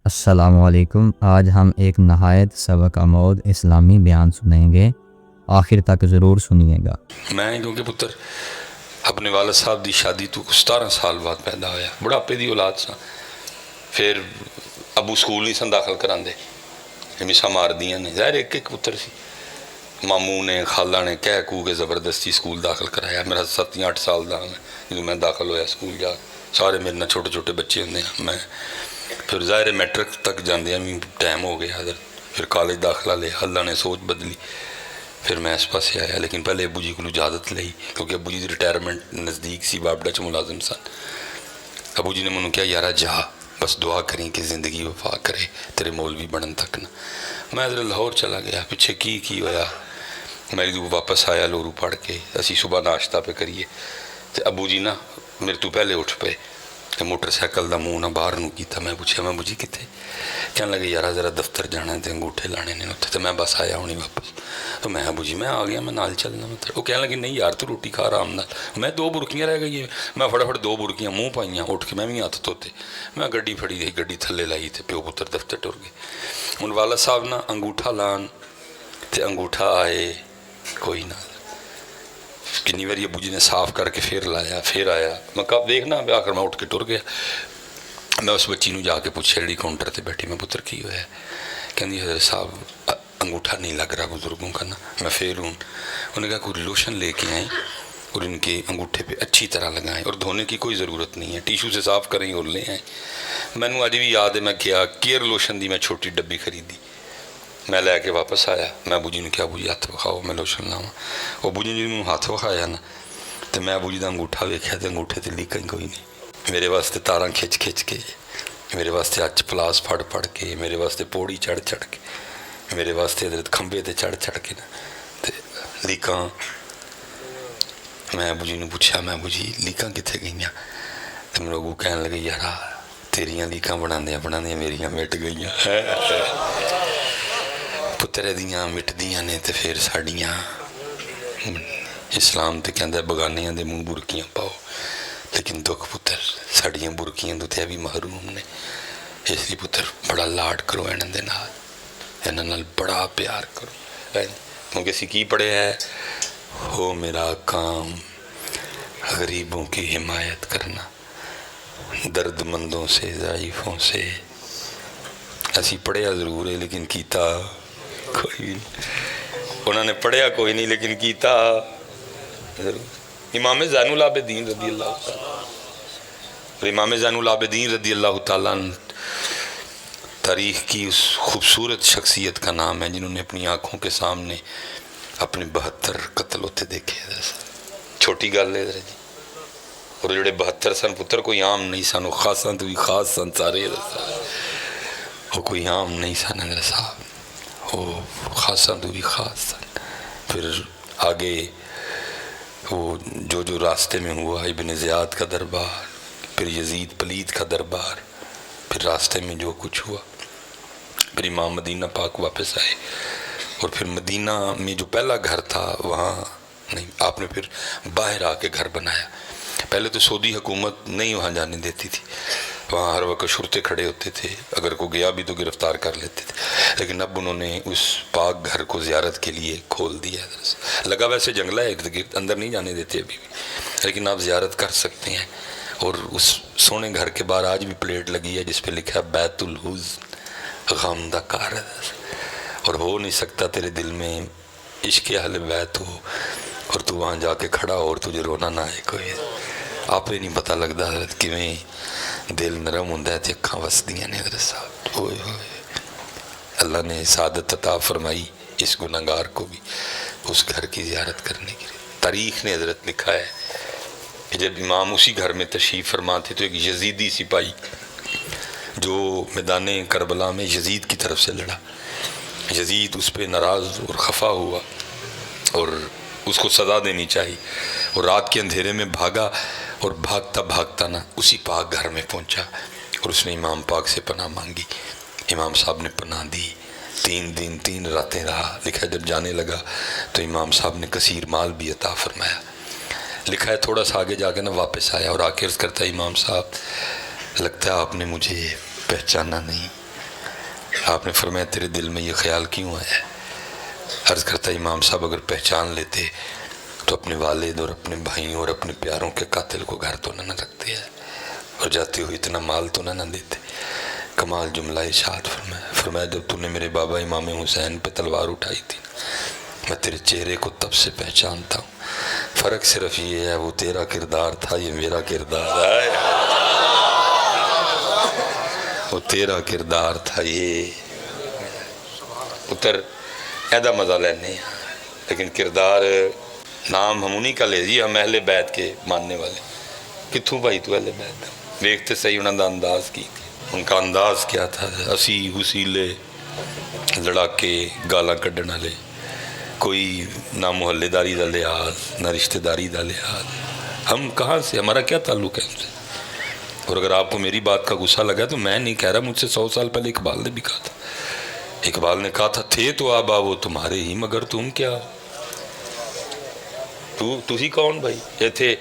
السلام علیکم۔ آج ہم ایک نہایت سبق آموز اسلامی بیان سنیں گے، آخر تک ضرور سنیے گا۔ میں کیونکہ پتر اپنے والد صاحب دی شادی تو 17 سال بعد پیدا ہویا، بڑھاپے دی اولاد سا۔ پھر ابو سکول نہیں سن داخل کراندے، ہمیشہ مار دیاں نے، ظاہر ایک ایک پتر سی۔ ماموں نے خالہ نے کہہ کو کے زبردستی سکول داخل کرایا۔ میرا 7-8 سال دا جدوں میں داخل ہویا سکول جا، سارے میرے نال چھوٹے چھوٹے بچے ہوندے ہیں۔ میں پھر ظاہر میٹرک تک جاندے ہیں ٹائم ہو گیا حضرت، پھر کالج داخلہ لے، اللہ نے سوچ بدلی، پھر میں اس پاسے آیا۔ لیکن پہلے ابو جی کو اجازت لئی، کیونکہ ابو جی دی ریٹائرمنٹ نزدیک سی، بابڈا چ ملازم سن۔ ابو جی نے منوں کہا یارا جا، بس دعا کریں کہ زندگی وفا کرے تیرے مولوی بنن تک نہ۔ میں حضرت لاہور چلا گیا، پیچھے کی ہویا، میں واپس آیا لورو پڑھ کے، اسی صبح ناشتہ پہ کریے تے ابو جی نا میرے تو پہلے اٹھ پے تے موٹر سائیکل دا منہ نہ باہر نو کیتا۔ میں پوچھا میں ابو جی کتے؟ کہنے لگے یارا ذرا دفتر جانا ہے تے انگوٹھے لانے نے اتنے، تے میں بس آیا ہونی واپس۔ تو میں ابو جی میں آ گیا، میں نال چلنا۔ وہ کہنے لگے نہیں یار تو روٹی کھا آرام نال۔ میں 2 برکیاں رہ گئی ہیں، میں فٹافٹ 2 برکیاں منہ پائیاں، اٹھ کے میں بھی ہاتھ دھوتے، میں گڈی پھڑی گئی، گڈی تھلے لائی تے پیو پتر دفتر ٹر گئے۔ ہن والد صاحب نا انگوٹھا لان تے انگوٹھا آئے کوئی نہ، کنی باری ابو جی نے صاف کر کے پھر لایا، پھر آیا، میں کب دیکھنا آخر میں اٹھ کے ٹر گیا۔ میں اس بچی نو جا کے پوچھا جڑی کاؤنٹر تے بیٹھی، میں پتر کی ہویا ہے؟ کہندی حضرت صاحب انگوٹھا نہیں لگ رہا بزرگوں کا نا۔ میں پھر ہوں، انہوں نے کہا کوئی لوشن لے کے آئیں اور ان کے انگوٹھے پہ اچھی طرح لگائیں، اور دھونے کی کوئی ضرورت نہیں ہے، ٹیشو سے صاف کریں اور لے آئیں۔ میں نے آج بھی یاد ہے، میں کیا کیئر لوشن دی میں چھوٹی ڈبی خریدی، میں لے کے واپس آیا۔ میں ابو جی نے کہا ابو جی ہاتھ وکھاؤ میں لوشن لاواں۔ ابو جی نے ہاتھ وکھایا نا تو میں ابو جی کا انگوٹھا ویکھیا تے انگوٹھے تے لیکاں ہی کوئی نہیں۔ میرے واسطے تاراں کھچ کھچ کے، میرے واسطے اچ پلاس پھڑ پھڑ کے، میرے واسطے پوڑی چڑھ چڑھ کے، میرے واسطے حضرت کھمبے تے چڑھ چڑھ کے نا تے لیکاں۔ میں ابو جی نے پوچھا میں ابو جی لیکاں کتنے گئیاں؟ تو میرے ابو کہنے لگے یارا تیریاں لیکاں بناندیاں میریاں مٹ گئیاں، پتر دیاں مٹ دیاں نے تے پھر ساڑیاں۔ اسلام تے کہندا ہے بگانیاں دے منہ برکیاں پاؤ، لیکن دکھ پتر ساڑیاں برکیاں تو تے بھی محروم نے۔ اس لیے پتر بڑا لاڈ کرو ایناں دے نال، ایناں نال بڑا پیار کرو، کیونکہ اسی کی پڑھے ہے ہو میرا کام غریبوں کی حمایت کرنا، درد مندوں سے ضعیفوں سے۔ اسی پڑھیا ضرور ہے لیکن کیتا کوئی نہیں، انہوں نے پڑھیا کوئی نہیں لیکن کیتا ضرور۔ امام زین العابدین رضی اللہ تعالیٰ، امام زین العابدین رضی اللہ تعالیٰ تاریخ کی اس خوبصورت شخصیت کا نام ہے جنہوں نے اپنی آنکھوں کے سامنے اپنے 72 قتل ہوتے دیکھے۔ چھوٹی گل ہے جی، اور جڑے 72 سن پتر کوئی عام نہیں سن، وہ خاصاں تو بھی خاص سن سارے، وہ کوئی عام نہیں سن حضرت صاحب، وہ خاصاں تو بھی خاص سن۔ پھر آگے وہ جو راستے میں ہوا، ابن زیاد کا دربار، پھر یزید پلید کا دربار، پھر راستے میں جو کچھ ہوا، پھر امام مدینہ پاک واپس آئے، اور پھر مدینہ میں جو پہلا گھر تھا وہاں نہیں، آپ نے پھر باہر آ کے گھر بنایا۔ پہلے تو سعودی حکومت نہیں وہاں جانے دیتی تھی، وہاں ہر وقت شرطے کھڑے ہوتے تھے، اگر کوئی گیا بھی تو گرفتار کر لیتے تھے، لیکن اب انہوں نے اس پاک گھر کو زیارت کے لیے کھول دیا۔ لگا ویسے جنگلہ ہے ارد گرد، اندر نہیں جانے دیتے ابھی بھی، لیکن آپ زیارت کر سکتے ہیں۔ اور اس سونے گھر کے باہر آج بھی پلیٹ لگی ہے جس پہ لکھا ہے بیت الحزن غم دا کار، اور ہو نہیں سکتا تیرے دل میں عشق اہل بیت ہو اور تو وہاں جا کے کھڑا ہو اور تجھے رونا نہ آئے کوئی۔ آپ ہی نہیں پتہ لگتا حضرت کیویں دل نرم ہوندہ ہے تے اکھاں وسدیاں نے حضرت صاحب۔ ہوئے ہوئے اللہ نے سعادت عطا فرمائی اس گناہگار کو بھی اس گھر کی زیارت کرنے کی۔ تاریخ نے حضرت لکھا ہے کہ جب امام اسی گھر میں تشریف فرما تھے تو ایک یزیدی سپاہی جو میدان کربلا میں یزید کی طرف سے لڑا، یزید اس پہ ناراض اور خفا ہوا اور اس کو سزا دینی چاہیے، اور رات کے اندھیرے میں بھاگا، اور بھاگتا بھاگتا نا اسی پاک گھر میں پہنچا اور اس نے امام پاک سے پناہ مانگی۔ امام صاحب نے پناہ دی، 3 دن 3 راتیں رہا۔ لکھا ہے جب جانے لگا تو امام صاحب نے کثیر مال بھی عطا فرمایا۔ لکھا ہے تھوڑا سا آگے جا کے نا واپس آیا اور آ کے عرض کرتا ہے امام صاحب لگتا ہے آپ نے مجھے پہچانا نہیں، آپ نے فرمایا تیرے دل میں یہ خیال کیوں آیا ہے؟ عرض کرتا امام صاحب اگر پہچان لیتے تو اپنے والد اور اپنے بھائیوں اور اپنے پیاروں کے قاتل کو گھر تو نہ رکھتے ہیں اور جاتے ہوئے اتنا مال تو نہ دیتے۔ کمال جملہ ارشاد فرمایا جب تو نے میرے بابا امام حسین پہ تلوار اٹھائی تھی میں تیرے چہرے کو تب سے پہچانتا ہوں، فرق صرف یہ ہے وہ تیرا کردار تھا یہ میرا کردار ہے، وہ تیرا کردار تھا یہ پتر ایدہ مزہ لینے ہیں، لیکن کردار نام ہم انہی کا لے جی، ہم اہل بیت کے ماننے والے۔ کتھوں بھائی تو اہل بیت دیکھتے صحیح انہوں دا انداز کی تھی، ان کا انداز کیا تھا، اسی حسیلے لڑاکے گالاں کڈن والے، کوئی نہ محلے داری دا لحاظ نہ رشتہ داری دا لحاظ، ہم کہاں سے، ہمارا کیا تعلق ہے ان سے؟ اور اگر آپ کو میری بات کا غصہ لگا تو میں نہیں کہہ رہا، مجھ سے 100 سال پہلے اقبال نے بھی کہا تھا، اقبال نے کہا تھا تھے تو آبا وہ تمہارے ہی مگر تم کیا، تو ہی کون بھائی، یہ تھے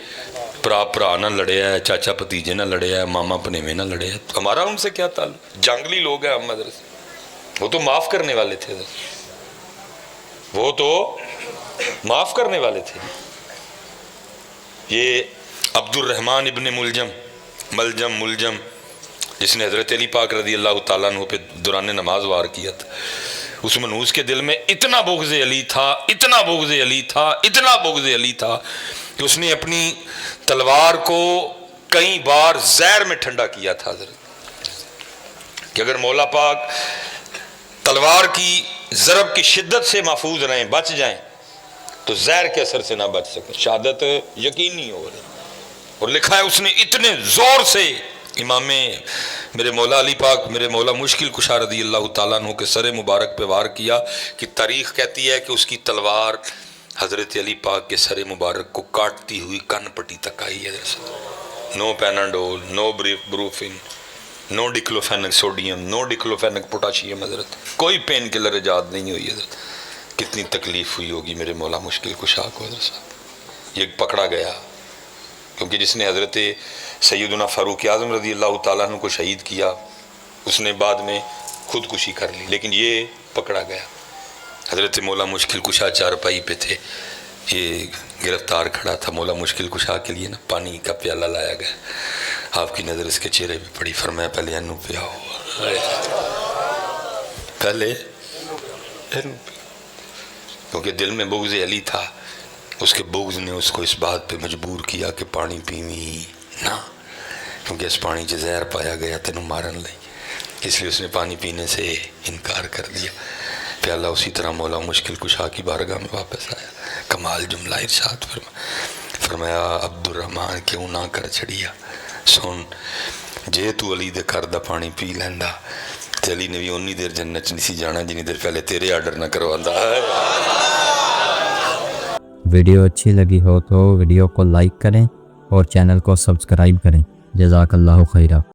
پرا نہ لڑے ہے، چاچا پتیجے نہ لڑے ہے، ماما پنیوے نہ لڑے ہے، ہمارا ان سے کیا تعلق؟ جنگلی لوگ ہیں ہم مدرسے، وہ تو معاف کرنے والے تھے، وہ تو معاف کرنے والے تھے۔ یہ عبد الرحمن ابن ملجم جس نے حضرت علی پاک رضی اللہ تعالیٰ عنہ پہ دوران نماز وار کیا تھا، اس منحوس کے دل میں اتنا بغض علی تھا کہ اس نے اپنی تلوار کو کئی بار زہر میں ٹھنڈا کیا تھا حضرت، کہ اگر مولا پاک تلوار کی ضرب کی شدت سے محفوظ رہیں بچ جائیں تو زہر کے اثر سے نہ بچ سکیں، شہادت یقینی ہو رہی۔ اور لکھا ہے اس نے اتنے زور سے امام میرے مولا علی پاک میرے مولا مشکل کشا رضی اللہ تعالیٰ عنہ کے سر مبارک پہ وار کیا کہ تاریخ کہتی ہے کہ اس کی تلوار حضرت علی پاک کے سر مبارک کو کاٹتی ہوئی کن پٹی تک آئی ہے۔ نو پیناڈول، نو بروفن، نو ڈیکلوفینک سوڈیم، نو ڈیکلوفینک پوٹاشیم، حضرت کوئی پین کلر ایجاد نہیں ہوئی حضرت۔ کتنی تکلیف ہوئی ہوگی میرے مولا مشکل کشا کو حضرت صاحب، یہ پکڑا گیا کیونکہ جس نے حضرت سیدنا فاروق اعظم رضی اللہ تعالیٰ عنہ کو شہید کیا اس نے بعد میں خودکشی کر لی، لیکن یہ پکڑا گیا۔ حضرت مولا مشکل کشا چارپائی پہ تھے، یہ گرفتار کھڑا تھا، مولا مشکل کشا کے لیے نا پانی کا پیالہ لایا گیا، آپ کی نظر اس کے چہرے پہ پڑی، فرمایا پہلے انو پہ آؤ، پہلے انو پہ، کیونکہ دل میں بغض علی تھا، اس کے بغض نے اس کو اس بات پہ مجبور کیا کہ پانی پیویں نہ، کیونکہ اس پانی سے زہر پایا گیا تینوں مارن لئی، اس لیے اس نے پانی پینے سے انکار کر دیا۔ پیالہ اسی طرح مولا مشکل کشا کی بارگاہ میں واپس آیا، کمال جملہ ارشاد فرمایا عبد الرحمن کیوں نہ کر چھڑیا، سن جے تو علی دے کر دا پانی پی لیندا تے علی نے بھی انی دیر جنت نہیں سی جانا جنی دیر پہلے تیرے آرڈر نہ کرواندا ہے۔ ویڈیو اچھی لگی ہو تو ویڈیو کو لائک کریں اور چینل کو سبسکرائب کریں۔ جزاک اللہ خیرہ۔